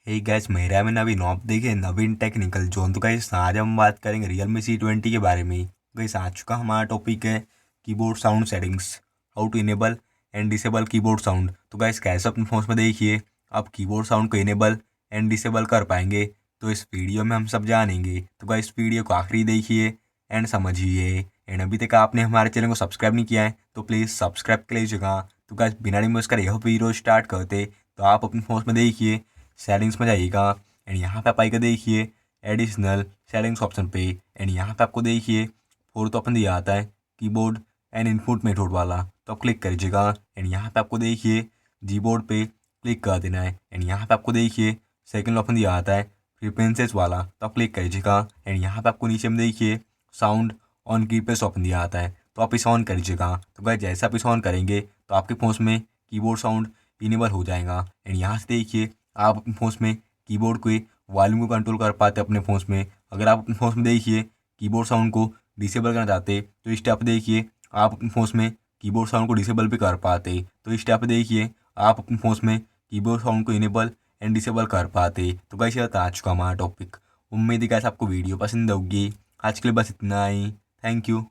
हे gas मेरा में नवीन आप देखे नवीन टेक्निकल जोन। तो गाइस आज हम बात करेंगे Realme C20 के बारे में। गाइस आज का हमारा टॉपिक है keyboard sound settings, how to enable and disable keyboard sound. तो गाइस कैसे अपने फोन में देखिए आप कीबोर्ड साउंड को इनेबल एंड डिसेबल कर पाएंगे, तो इस वीडियो में हम सब जानेंगे। तो गाइस वीडियो को आखिरी देखिए एंड समझिए। एंड अभी तक आपने हमारे चैनल को सब्सक्राइब नहीं किया है तो प्लीज़ सब्सक्राइब कर लीजिएगा। तो गाइस बिना डिले कर यह वीडियो स्टार्ट करते। तो आप अपने फोन में देखिए सेटिंग्स में जाइएगा एंड यहाँ पे आप आइएगा देखिए एडिशनल सेटिंग्स ऑप्शन पे। एंड यहाँ पे आपको देखिए फोर्थ ऑप्शन दिया आता है कीबोर्ड एंड इनपुट मेथड वाला, तो आप क्लिक करिएगा। एंड यहाँ पे आपको देखिए जीबोर्ड पे क्लिक कर देना है। एंड यहाँ पे आपको देखिए सेकंड ऑप्शन दिया आता है प्रेफरेंसेस वाला, तो आप क्लिक करिएगा। एंड यहाँ पे आपको नीचे में देखिए साउंड ऑन कीपैड ऑप्शन दिया आता है, तो आप इसे ऑन करिएगा। तो गाइस जैसे आप इसे ऑन करेंगे तो आपके फोन में कीबोर्ड साउंड इनेबल हो जाएगा। एंड यहाँ से देखिए आप अपने फ़ोन में कीबोर्ड के वॉल्यूम को कंट्रोल कर पाते अपने फ़ोन में। अगर आप अपने फ़ोन में देखिए कीबोर्ड साउंड को डिसेबल करना चाहते तो इस स्टेप देखिए आप अपने फ़ोन में कीबोर्ड साउंड को डिसेबल भी कर पाते। तो इस स्टेप देखिए आप अपने फ़ोन में कीबोर्ड साउंड को इनेबल एंड डिसेबल कर पाते। तो कैसे ये था आज का हमारा टॉपिक। उम्मीद है कैसे आपको वीडियो पसंद होगी। आज के लिए बस इतना ही। Thank you.